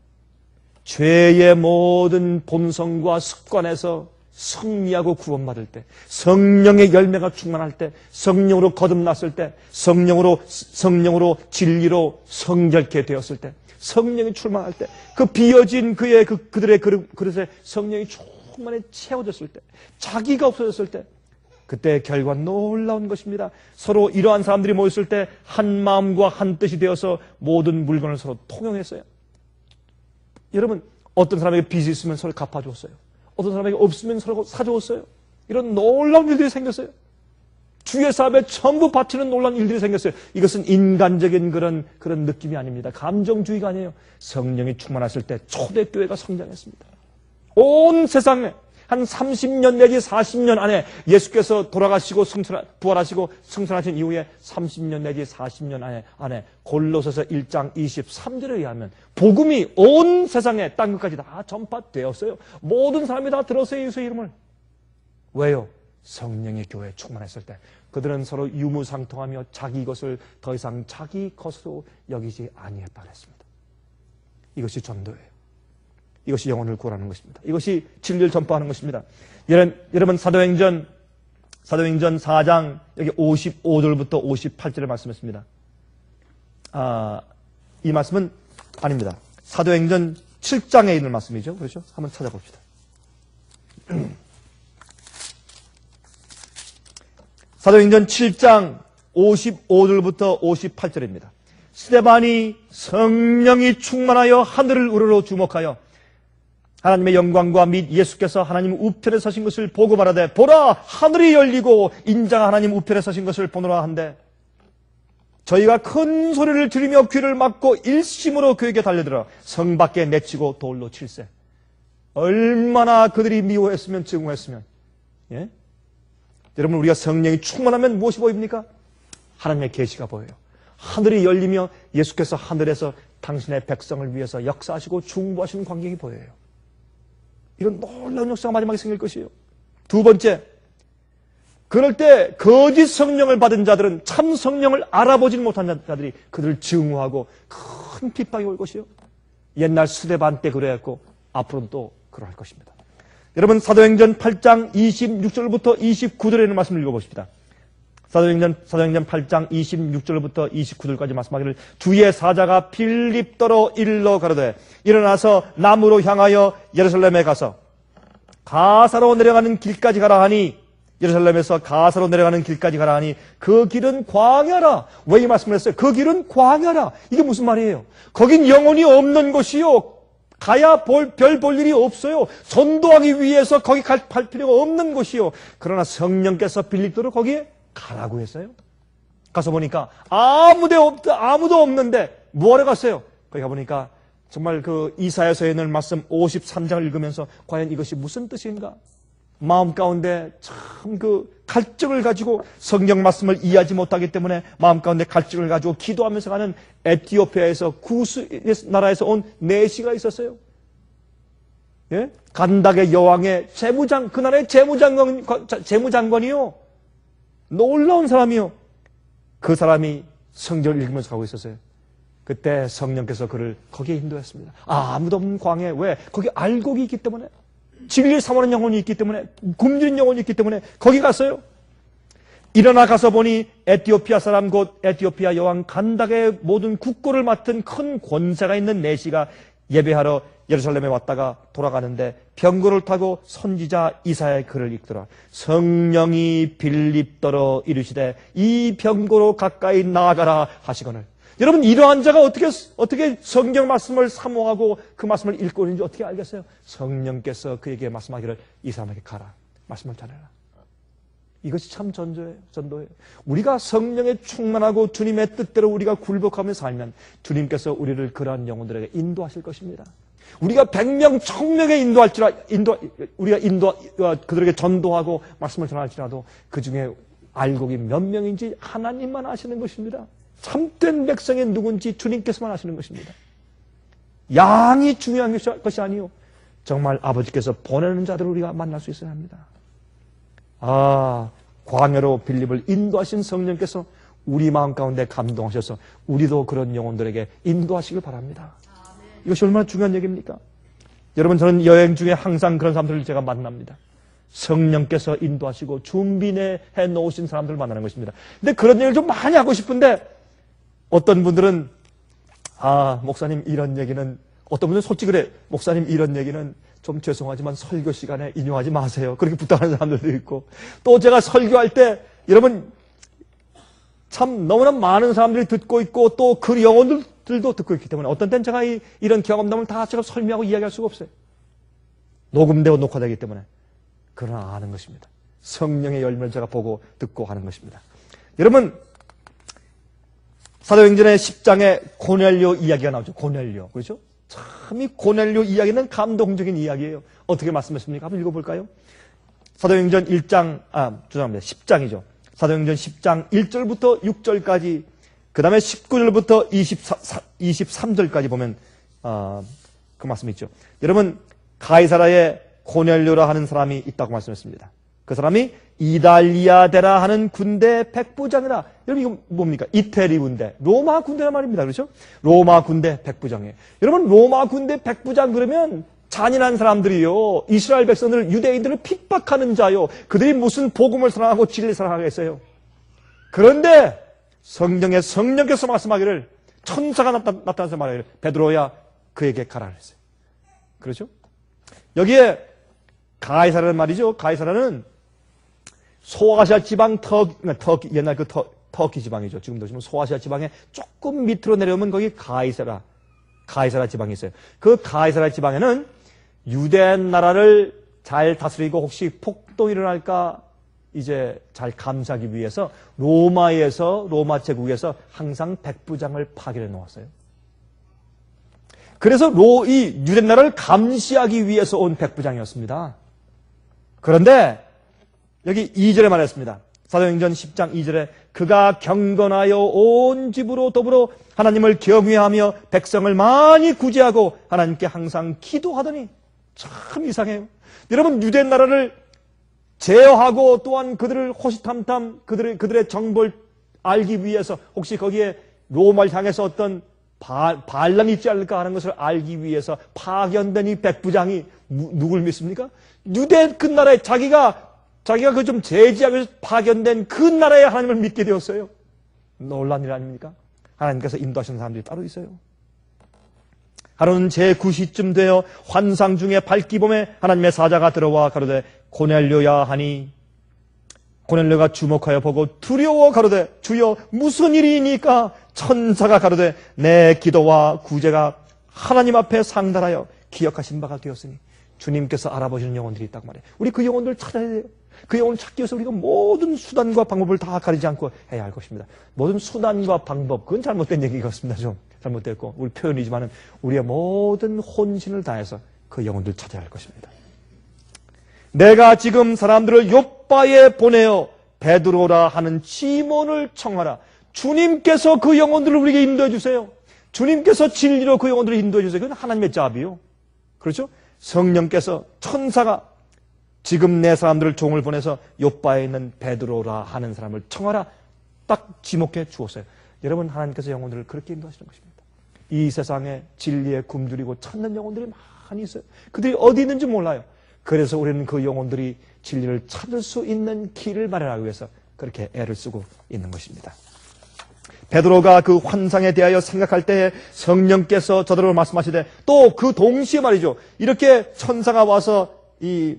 죄의 모든 본성과 습관에서 승리하고 구원받을 때, 성령의 열매가 충만할 때, 성령으로 거듭났을 때, 성령으로 진리로 성결케 되었을 때, 성령이 충만할 때, 그 비어진 그들의 그릇에 성령이 충만히 채워졌을 때, 자기가 없어졌을 때, 그때 결과 놀라운 것입니다. 서로 이러한 사람들이 모였을 때 한 마음과 한 뜻이 되어서 모든 물건을 서로 통용했어요. 여러분, 어떤 사람에게 빚이 있으면 서로 갚아줬어요. 어떤 사람에게 없으면 서로 사줬어요. 이런 놀라운 일들이 생겼어요. 주의 사업에 전부 바치는 놀라운 일들이 생겼어요. 이것은 인간적인 그런 느낌이 아닙니다. 감정주의가 아니에요. 성령이 충만했을 때 초대교회가 성장했습니다. 온 세상에 한 30년 내지 40년 안에 예수께서 돌아가시고 부활하시고 승천하신 이후에 30년 내지 40년 안에 골로새서 1장 23절에 의하면 복음이 온 세상에 땅 끝까지 다 전파되었어요. 모든 사람이 다 들었어요, 예수의 이름을. 왜요? 성령의 교회에 충만했을 때 그들은 서로 유무상통하며 자기 것을 더 이상 자기 것으로 여기지 아니했다 그랬습니다. 이것이 전도예요. 이것이 영혼을 구원하는 것입니다. 이것이 진리를 전파하는 것입니다. 여러분, 사도행전 4장 여기 55절부터 58절을 말씀했습니다. 이 말씀은 아닙니다. 사도행전 7장에 있는 말씀이죠. 그렇죠? 한번 찾아봅시다. 사도행전 7장 55절부터 58절입니다. 스데반이 성령이 충만하여 하늘을 우러러 주목하여 하나님의 영광과 및 예수께서 하나님 우편에 서신 것을 보고 말하되 보라 하늘이 열리고 인자가 하나님 우편에 서신 것을 보노라 한데 저희가 큰 소리를 들으며 귀를 막고 일심으로 그에게 달려들어 성 밖에 내치고 돌로 칠세. 얼마나 그들이 미워했으면 증오했으면. 예? 여러분, 우리가 성령이 충만하면 무엇이 보입니까? 하나님의 계시가 보여요. 하늘이 열리며 예수께서 하늘에서 당신의 백성을 위해서 역사하시고 중보하시는 광경이 보여요. 이런 놀라운 역사가 마지막에 생길 것이에요. 두 번째, 그럴 때 거짓 성령을 받은 자들은 참 성령을 알아보지 못한 자들이 그들을 증오하고 큰 핍박이 올 것이요. 옛날 스데반 때 그래했고 앞으로는 또 그러할 것입니다. 여러분, 사도행전 8장 26절부터 29절에 있는 말씀을 읽어보십시다. 사도행전 8장 26절부터 29절까지 말씀하기를 주의 사자가 빌립더로 일러 가로되 일어나서 남으로 향하여 예루살렘에 가서 가사로 내려가는 길까지 가라 하니 예루살렘에서 가사로 내려가는 길까지 가라 하니 그 길은 광야라. 왜 이 말씀을 했어요? 그 길은 광야라. 이게 무슨 말이에요? 거긴 영혼이 없는 곳이요. 가야 별 볼 일이 없어요. 전도하기 위해서 거기 갈 필요가 없는 곳이요. 그러나 성령께서 빌립더로 거기에 가라고 했어요. 가서 보니까 아무도 없는데 뭐하러 갔어요? 거기 가보니까 정말 그 이사야서에 있는 말씀 53장을 읽으면서 과연 이것이 무슨 뜻인가? 마음 가운데 참 그 갈증을 가지고 성경 말씀을 이해하지 못하기 때문에 마음 가운데 갈증을 가지고 기도하면서 가는 에티오피아에서 구스 나라에서 온 내시가 있었어요. 예? 간닥의 여왕의 그 나라의 재무장관이요. 놀라운 사람이요. 그 사람이 성경을 읽으면서 가고 있었어요. 그때 성령께서 그를 거기에 인도했습니다. 아무도 없는 광야에. 왜? 거기 알곡이 있기 때문에, 진리를 사모하는 영혼이 있기 때문에, 굶주린 영혼이 있기 때문에 거기 갔어요. 일어나 가서 보니 에티오피아 사람 곧 에티오피아 여왕 간닥의 모든 국고를 맡은 큰 권세가 있는 내시가 예배하러 예루살렘에 왔다가 돌아가는데 병거를 타고 선지자 이사야의 글을 읽더라. 성령이 빌립더러 이르시되 이 병거로 가까이 나아가라 하시거늘. 여러분, 이러한 자가 어떻게 성경 말씀을 사모하고 그 말씀을 읽고 있는지 어떻게 알겠어요? 성령께서 그에게 말씀하기를 이 사람에게 가라. 말씀을 전해라. 이것이 참 전도예요. 우리가 성령에 충만하고 주님의 뜻대로 우리가 굴복하며 살면 주님께서 우리를 그러한 영혼들에게 인도하실 것입니다. 우리가 100명, 1000명에 우리가 그들에게 전도하고 말씀을 전할지라도 그 중에 알곡이 몇 명인지 하나님만 아시는 것입니다. 참된 백성이 누군지 주님께서만 아시는 것입니다. 양이 중요한 것이 아니요. 정말 아버지께서 보내는 자들을 우리가 만날 수 있어야 합니다. 광야로 빌립을 인도하신 성령께서 우리 마음 가운데 감동하셔서 우리도 그런 영혼들에게 인도하시길 바랍니다. 이것이 얼마나 중요한 얘기입니까? 여러분, 저는 여행 중에 항상 그런 사람들을 제가 만납니다. 성령께서 인도하시고 준비해 놓으신 사람들을 만나는 것입니다. 근데 그런 얘기를 좀 많이 하고 싶은데 어떤 분들은 목사님 이런 얘기는, 어떤 분들은 솔직히 그래, 목사님 이런 얘기는 좀 죄송하지만 설교 시간에 인용하지 마세요. 그렇게 부탁하는 사람들도 있고, 또 제가 설교할 때 여러분 참 너무나 많은 사람들이 듣고 있고 또 그 영혼들도 듣고 있기 때문에 어떤 때는 제가 이런 경험담을 다 제가 설명하고 이야기할 수가 없어요. 녹음되고 녹화되기 때문에. 그러나 아는 것입니다. 성령의 열매를 제가 보고 듣고 하는 것입니다. 여러분, 사도행전의 10장에 고넬료 이야기가 나오죠. 고넬료. 그렇죠? 참 이 고넬료 이야기는 감동적인 이야기예요. 어떻게 말씀하십니까? 한번 읽어볼까요? 사도행전 10장이죠. 사도행전 10장 1절부터 6절까지, 그 다음에 19절부터 23절까지 보면 그 말씀이 있죠. 여러분, 가이사라에 고넬료라 하는 사람이 있다고 말씀했습니다. 그 사람이 이달리아데라 하는 군대 백부장이라. 여러분, 이거 뭡니까? 이태리 군대, 로마 군대란 말입니다. 그렇죠? 로마 군대 백부장이에요. 여러분, 로마 군대 백부장 그러면 잔인한 사람들이요, 이스라엘 백성들, 유대인들을 핍박하는 자요, 그들이 무슨 복음을 사랑하고 진리를 사랑하겠어요? 그런데 성령께서 말씀하기를, 천사가 나타나서 말하기를, 베드로야 그에게 가라 그랬어요. 그렇죠? 여기에 가이사라는 말이죠. 가이사라는 소아시아 지방 터키, 옛날 터키 지방이죠. 지금도 소아시아 지방에 조금 밑으로 내려오면 거기 가이사라 지방이 있어요. 그 가이사라 지방에는 유대 나라를 잘 다스리고 혹시 폭동이 일어날까 이제 잘 감시하기 위해서 로마 제국에서 항상 백부장을 파견해 놓았어요. 그래서 이 유대 나라를 감시하기 위해서 온 백부장이었습니다. 그런데 여기 2절에 말했습니다. 사도행전 10장 2절에 그가 경건하여 온 집으로 더불어 하나님을 경외하며 백성을 많이 구제하고 하나님께 항상 기도하더니. 참 이상해요. 여러분, 유대 나라를 제어하고 또한 그들을 호시탐탐 그들의 정보를 알기 위해서, 혹시 거기에 로마를 향해서 어떤 반란이 있지 않을까 하는 것을 알기 위해서 파견된 이 백부장이 누굴 믿습니까? 유대 그 나라에 자기가 그 좀 제지하기 위해서 파견된 그 나라의 하나님을 믿게 되었어요. 놀란 일 아닙니까? 하나님께서 인도하시는 사람들이 따로 있어요. 하루는 제9시쯤 되어 환상 중에 밝기 봄에 하나님의 사자가 들어와 가로되 고넬료야 하니, 고넬료가 주목하여 보고 두려워 가로되 주여 무슨 일이니까? 천사가 가로되 내 기도와 구제가 하나님 앞에 상달하여 기억하신 바가 되었으니. 주님께서 알아보시는 영혼들이 있다고 말해요. 우리 그 영혼들을 찾아야 돼요. 그 영혼을 찾기 위해서 우리가 모든 수단과 방법을 다 가리지 않고 해야 할 것입니다. 모든 수단과 방법, 그건 잘못된 얘기 같습니다. 좀 잘못됐고, 우리 표현이지만은 우리의 모든 혼신을 다해서 그 영혼들을 찾아야 할 것입니다. 내가 지금 사람들을 요빠에 보내어 베드로라 하는 시몬을 청하라. 주님께서 그 영혼들을 우리에게 인도해 주세요. 주님께서 진리로 그 영혼들을 인도해 주세요. 그건 하나님의 자비요. 그렇죠? 성령께서, 천사가 지금 내 사람들을 종을 보내서 요빠에 있는 베드로라 하는 사람을 청하라. 딱 지목해 주었어요. 여러분, 하나님께서 영혼들을 그렇게 인도하시는 것입니다. 이 세상에 진리에 굶주리고 찾는 영혼들이 많이 있어요. 그들이 어디 있는지 몰라요. 그래서 우리는 그 영혼들이 진리를 찾을 수 있는 길을 마련하기 위해서 그렇게 애를 쓰고 있는 것입니다. 베드로가 그 환상에 대하여 생각할 때 성령께서 저들을 말씀하시되 또 그 동시에 말이죠. 이렇게 천사가 와서 이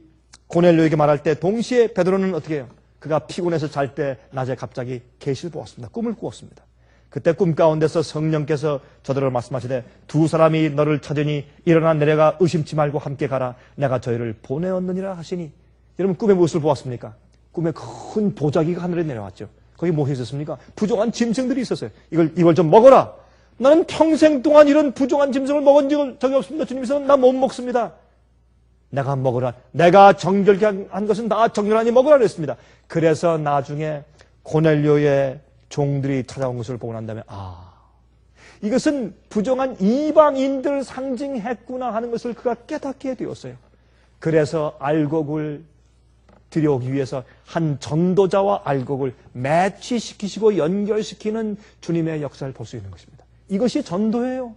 고넬료에게 말할 때 동시에 베드로는 어떻게 해요? 그가 피곤해서 잘 때 낮에 갑자기 계시를 보았습니다. 꿈을 꾸었습니다. 그때 꿈 가운데서 성령께서 저들을 말씀하시되 두 사람이 너를 찾으니 일어나 내려가 의심치 말고 함께 가라. 내가 저희를 보내었느니라 하시니. 여러분 꿈에 무엇을 보았습니까? 꿈에 큰 보자기가 하늘에 내려왔죠. 거기 무엇이 있었습니까? 부정한 짐승들이 있었어요. 이걸 좀 먹어라. 나는 평생 동안 이런 부정한 짐승을 먹은 적이 없습니다. 주님께서 나 못 먹습니다. 내가 먹으라. 내가 정결케 한 것은 나 정결하니 먹으라 그랬습니다. 그래서 나중에 고넬료의 종들이 찾아온 것을 보고 난 다음에 이것은 부정한 이방인들 상징했구나 하는 것을 그가 깨닫게 되었어요. 그래서 알곡을 들여오기 위해서 한 전도자와 알곡을 매치시키시고 연결시키는 주님의 역사를 볼 수 있는 것입니다. 이것이 전도예요.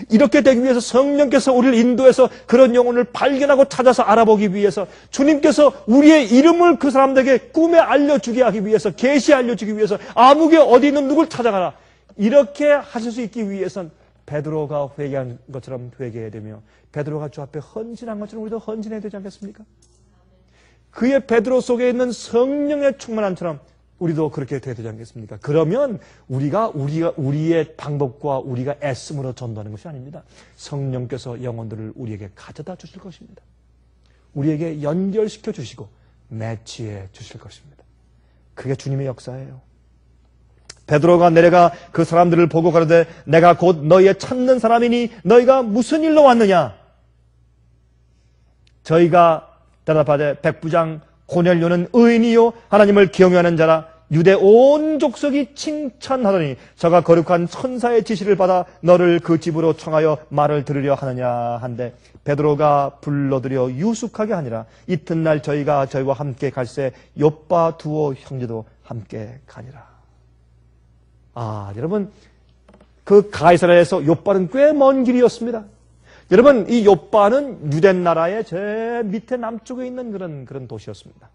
이렇게 되기 위해서 성령께서 우리를 인도해서 그런 영혼을 발견하고 찾아서 알아보기 위해서 주님께서 우리의 이름을 그 사람들에게 꿈에 알려주게 하기 위해서 계시 알려주기 위해서 아무개 어디 있는 누굴 찾아가라. 이렇게 하실 수 있기 위해선 베드로가 회개한 것처럼 회개해야 되며 베드로가 주 앞에 헌신한 것처럼 우리도 헌신해야 되지 않겠습니까? 그의 베드로 속에 있는 성령의 충만함처럼 우리도 그렇게 돼야 되지 않겠습니까? 그러면 우리의 방법과 우리가 애씀으로 전도하는 것이 아닙니다. 성령께서 영혼들을 우리에게 가져다 주실 것입니다. 우리에게 연결시켜 주시고 매치해 주실 것입니다. 그게 주님의 역사예요. 베드로가 내려가 그 사람들을 보고 가로되 내가 곧 너희의 찾는 사람이니 너희가 무슨 일로 왔느냐? 저희가 대답하되 백부장 고넬료는 의인이요 하나님을 경외하는 자라 유대 온 족속이 칭찬하더니 저가 거룩한 천사의 지시를 받아 너를 그 집으로 청하여 말을 들으려 하느냐 한데 베드로가 불러들여 유숙하게 하니라. 이튿날 저희가 저희와 함께 갈새 욥바 두오 형제도 함께 가니라. 여러분 그 가이사랴에서 욥바는 꽤 먼 길이었습니다. 여러분 이 욥바는 유대 나라의 제 밑에 남쪽에 있는 그런 도시였습니다.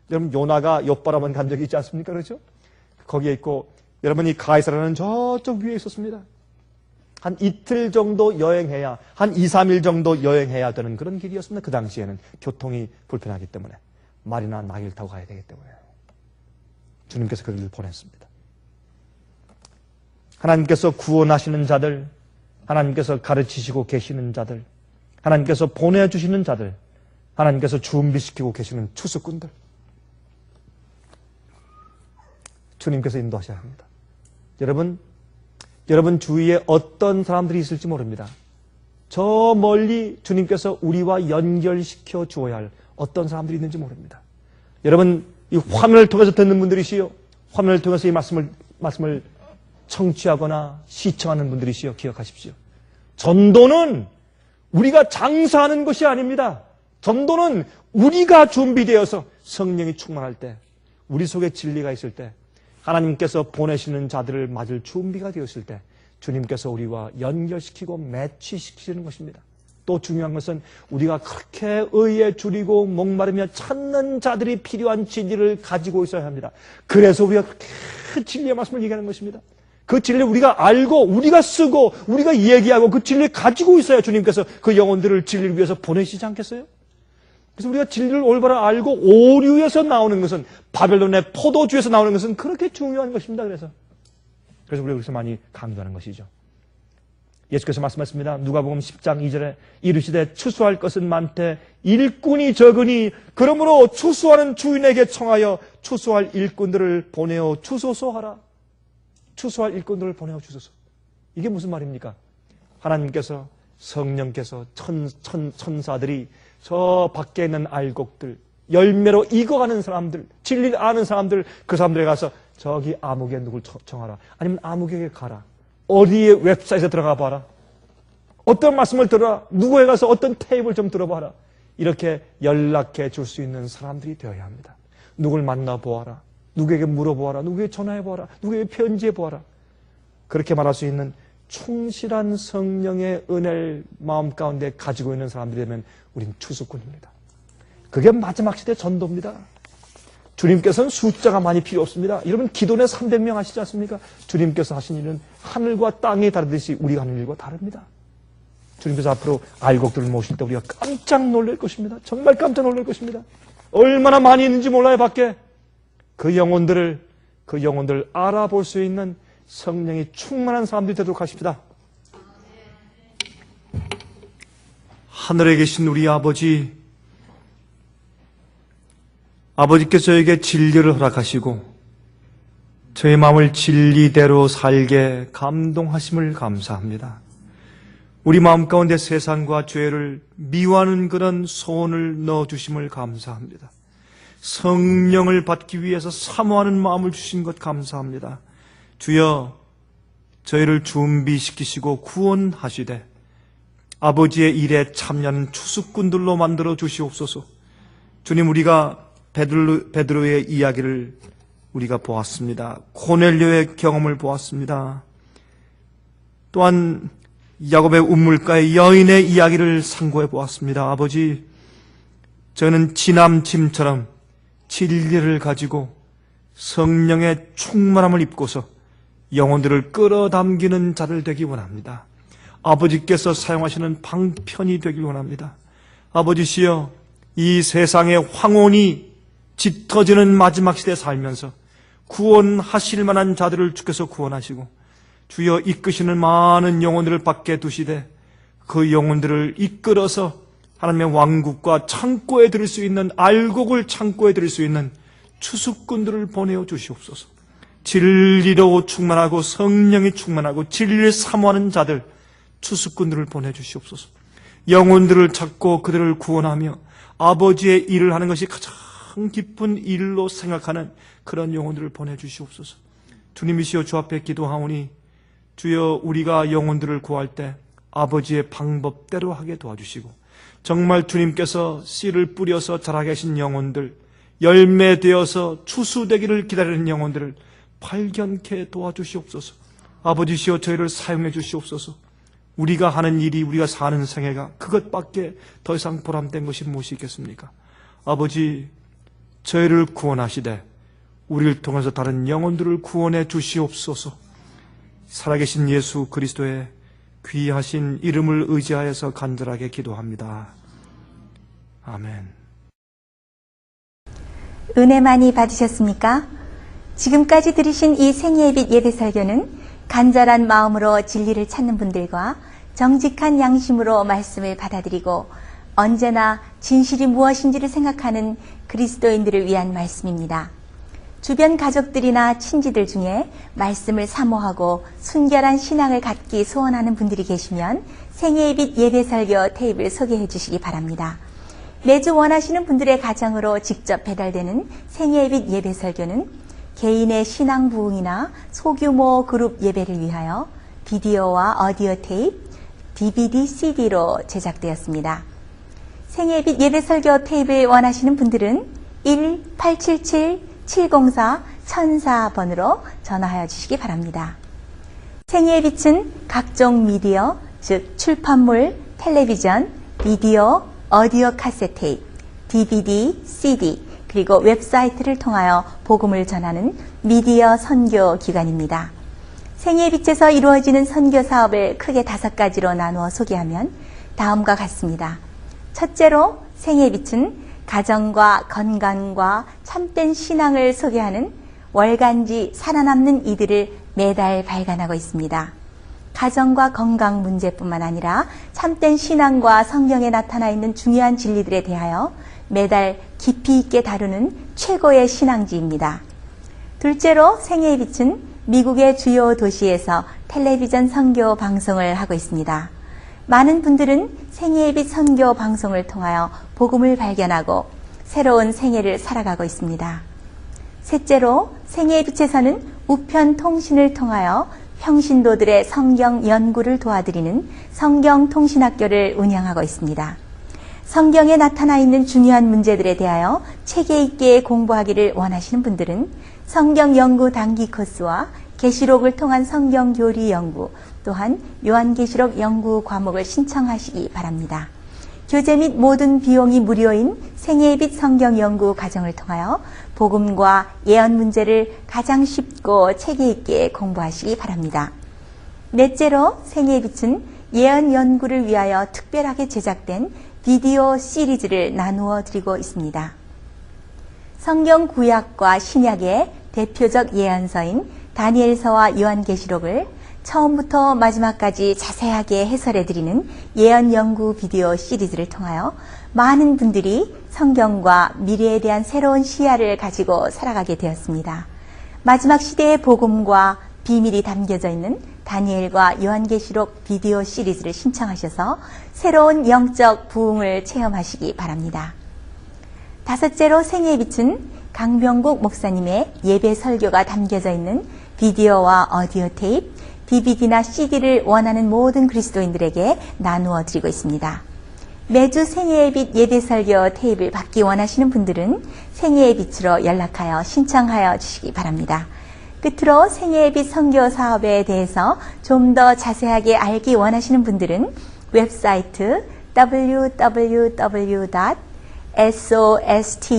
여러분 요나가 욥바라만 간 적이 있지 않습니까? 그렇죠? 거기에 있고 여러분 이 가이사랴는 저쪽 위에 있었습니다. 한 이틀 정도 여행해야 한 2, 3일 정도 여행해야 되는 그런 길이었습니다. 그 당시에는 교통이 불편하기 때문에 말이나 나귀를 타고 가야 되기 때문에 주님께서 그들을 보냈습니다. 하나님께서 구원하시는 자들, 하나님께서 가르치시고 계시는 자들, 하나님께서 보내주시는 자들, 하나님께서 준비시키고 계시는 추수꾼들, 주님께서 인도하셔야 합니다. 여러분 주위에 어떤 사람들이 있을지 모릅니다. 저 멀리 주님께서 우리와 연결시켜 주어야 할 어떤 사람들이 있는지 모릅니다. 여러분 이 화면을 통해서 듣는 분들이시요, 화면을 통해서 이 말씀을 청취하거나 시청하는 분들이시요, 기억하십시오. 전도는 우리가 장사하는 것이 아닙니다. 전도는 우리가 준비되어서 성령이 충만할 때, 우리 속에 진리가 있을 때, 하나님께서 보내시는 자들을 맞을 준비가 되었을 때 주님께서 우리와 연결시키고 매치시키는 것입니다. 또 중요한 것은 우리가 그렇게 의에 줄이고 목마르며 찾는 자들이 필요한 진리를 가지고 있어야 합니다. 그래서 우리가 그렇게 진리의 말씀을 얘기하는 것입니다. 그 진리를 우리가 알고 우리가 쓰고 우리가 얘기하고 그 진리를 가지고 있어야 주님께서 그 영혼들을 진리를 위해서 보내시지 않겠어요? 그래서 우리가 진리를 올바로 알고 오류에서 나오는 것은, 바벨론의 포도주에서 나오는 것은 그렇게 중요한 것입니다. 그래서 우리가 그래서 많이 강조하는 것이죠. 예수께서 말씀하셨습니다. 누가복음 10장 2절에 이르시되 추수할 것은 많되 일꾼이 적으니 그러므로 추수하는 주인에게 청하여 추수할 일꾼들을 보내어 주소서 하라. 추수할 일꾼들을 보내어 주소서. 이게 무슨 말입니까? 하나님께서, 성령께서, 천사들이 저 밖에 있는 알곡들, 열매로 익어가는 사람들, 진리를 아는 사람들, 그 사람들에 가서 저기 아무개 누굴 청하라. 아니면 아무개에게 가라. 어디에 웹사이트에 들어가 봐라. 어떤 말씀을 들어라. 누구에 가서 어떤 테이블 좀 들어봐라. 이렇게 연락해 줄 수 있는 사람들이 되어야 합니다. 누굴 만나보아라. 누구에게 물어보아라. 누구에게 전화해보아라. 누구에게 편지해보아라. 그렇게 말할 수 있는 충실한 성령의 은혜를 마음 가운데 가지고 있는 사람들이 되면 우린 추수꾼입니다. 그게 마지막 시대 전도입니다. 주님께서는 숫자가 많이 필요 없습니다. 여러분 기도내 300명 하시지 않습니까? 주님께서 하신 일은 하늘과 땅이 다르듯이 우리가 하는 일과 다릅니다. 주님께서 앞으로 알곡들을 모실 때 우리가 깜짝 놀랄 것입니다. 정말 깜짝 놀랄 것입니다. 얼마나 많이 있는지 몰라요, 밖에. 그 영혼들을 알아볼 수 있는 성령이 충만한 사람들이 되도록 하십시다. 하늘에 계신 우리 아버지께서 저에게 진리를 허락하시고 저의 마음을 진리대로 살게 감동하심을 감사합니다. 우리 마음 가운데 세상과 죄를 미워하는 그런 소원을 넣어주심을 감사합니다. 성령을 받기 위해서 사모하는 마음을 주신 것 감사합니다. 주여, 저희를 준비시키시고 구원하시되 아버지의 일에 참여하는 추수꾼들로 만들어 주시옵소서. 주님, 우리가 베드로의 이야기를 우리가 보았습니다. 고넬료의 경험을 보았습니다. 또한 야곱의 우물가의 여인의 이야기를 상고해 보았습니다. 아버지, 저는 지남짐처럼 진리를 가지고 성령의 충만함을 입고서 영혼들을 끌어당기는 자를 되기 원합니다. 아버지께서 사용하시는 방편이 되길 원합니다. 아버지시여, 이 세상의 황혼이 짙어지는 마지막 시대에 살면서 구원하실 만한 자들을 주께서 구원하시고 주여 이끄시는 많은 영혼들을 밖에 두시되 그 영혼들을 이끌어서 하나님의 왕국과 창고에 들일 수 있는, 알곡을 창고에 들일 수 있는 추수꾼들을 보내어 주시옵소서. 진리로 충만하고 성령이 충만하고 진리를 사모하는 자들, 추수꾼들을 보내주시옵소서. 영혼들을 찾고 그들을 구원하며 아버지의 일을 하는 것이 가장 기쁜 일로 생각하는 그런 영혼들을 보내주시옵소서. 주님이시여, 주 앞에 기도하오니 주여, 우리가 영혼들을 구할 때 아버지의 방법대로 하게 도와주시고 정말 주님께서 씨를 뿌려서 자라게 하신 영혼들, 열매되어서 추수되기를 기다리는 영혼들을 발견케 도와주시옵소서. 아버지시여, 저희를 사용해 주시옵소서. 우리가 하는 일이, 우리가 사는 생애가 그것밖에 더 이상 보람된 것이 무엇이 있겠습니까? 아버지, 저희를 구원하시되 우리를 통해서 다른 영혼들을 구원해 주시옵소서. 살아계신 예수 그리스도의 귀하신 이름을 의지하여서 간절하게 기도합니다. 아멘. 은혜 많이 받으셨습니까? 지금까지 들으신 이 생예빛 예배 설교는 간절한 마음으로 진리를 찾는 분들과 정직한 양심으로 말씀을 받아들이고 언제나 진실이 무엇인지를 생각하는 그리스도인들을 위한 말씀입니다. 주변 가족들이나 친지들 중에 말씀을 사모하고 순결한 신앙을 갖기 소원하는 분들이 계시면 생예빛 예배 설교 테이블 소개해 주시기 바랍니다. 매주 원하시는 분들의 가정으로 직접 배달되는 생예빛 예배 설교는 개인의 신앙 부흥이나 소규모 그룹 예배를 위하여 비디오와 오디오 테이프, DVD, CD로 제작되었습니다. 생예빛 예배 설교 테이프를 원하시는 분들은 1-877-704-1004번으로 전화하여 주시기 바랍니다. 생예빛은 각종 미디어, 즉 출판물, 텔레비전, 비디오, 오디오 카세트 테이프, DVD, CD, 그리고 웹사이트를 통하여 복음을 전하는 미디어 선교 기관입니다. 생예빛에서 이루어지는 선교 사업을 크게 5가지로 나누어 소개하면 다음과 같습니다. 첫째로 생예빛은 가정과 건강과 참된 신앙을 소개하는 월간지 살아남는 이들을 매달 발간하고 있습니다. 가정과 건강 문제뿐만 아니라 참된 신앙과 성경에 나타나 있는 중요한 진리들에 대하여 매달 깊이 있게 다루는 최고의 신앙지입니다. 둘째로 생애의 빛은 미국의 주요 도시에서 텔레비전 선교 방송을 하고 있습니다. 많은 분들은 생애의 빛 선교 방송을 통하여 복음을 발견하고 새로운 생애를 살아가고 있습니다. 셋째로 생애의 빛에서는 우편 통신을 통하여 평신도들의 성경 연구를 도와드리는 성경통신학교를 운영하고 있습니다. 성경에 나타나 있는 중요한 문제들에 대하여 체계 있게 공부하기를 원하시는 분들은 성경 연구 단기 코스와 계시록을 통한 성경 교리 연구, 또한 요한계시록 연구 과목을 신청하시기 바랍니다. 교재 및 모든 비용이 무료인 생애의 빛 성경 연구 과정을 통하여 복음과 예언 문제를 가장 쉽고 체계 있게 공부하시기 바랍니다. 넷째로 생애의 빛은 예언 연구를 위하여 특별하게 제작된 비디오 시리즈를 나누어 드리고 있습니다. 성경 구약과 신약의 대표적 예언서인 다니엘서와 요한계시록을 처음부터 마지막까지 자세하게 해설해 드리는 예언 연구 비디오 시리즈를 통하여 많은 분들이 성경과 미래에 대한 새로운 시야를 가지고 살아가게 되었습니다. 마지막 시대의 복음과 비밀이 담겨져 있는 다니엘과 요한계시록 비디오 시리즈를 신청하셔서 새로운 영적 부흥을 체험하시기 바랍니다. 다섯째로 생애의 빛은 강병국 목사님의 예배 설교가 담겨져 있는 비디오와 오디오 테이프, DVD나 CD를 원하는 모든 그리스도인들에게 나누어 드리고 있습니다. 매주 생애의 빛 예배 설교 테이프를 받기 원하시는 분들은 생애의 빛으로 연락하여 신청하여 주시기 바랍니다. 끝으로 생애의 빛 선교 사업에 대해서 좀 더 자세하게 알기 원하시는 분들은 웹사이트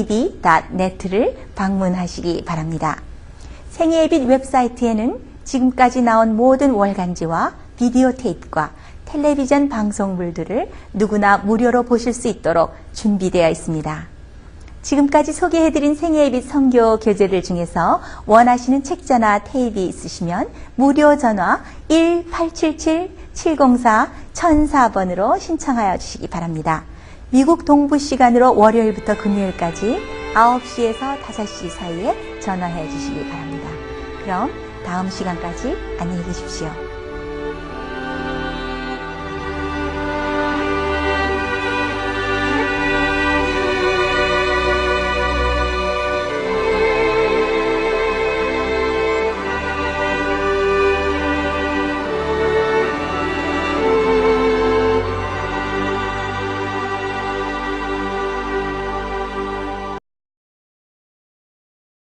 www.sostv.net를 방문하시기 바랍니다. 생애의 빛 웹사이트에는 지금까지 나온 모든 월간지와 비디오 테이프과 텔레비전 방송물들을 누구나 무료로 보실 수 있도록 준비되어 있습니다. 지금까지 소개해드린 생애의 빛 선교 교재들 중에서 원하시는 책자나 테이프 있으시면 무료 전화 1877-704-1004번으로 신청하여 주시기 바랍니다. 미국 동부 시간으로 월요일부터 금요일까지 9시에서 5시 사이에 전화해 주시기 바랍니다. 그럼 다음 시간까지 안녕히 계십시오.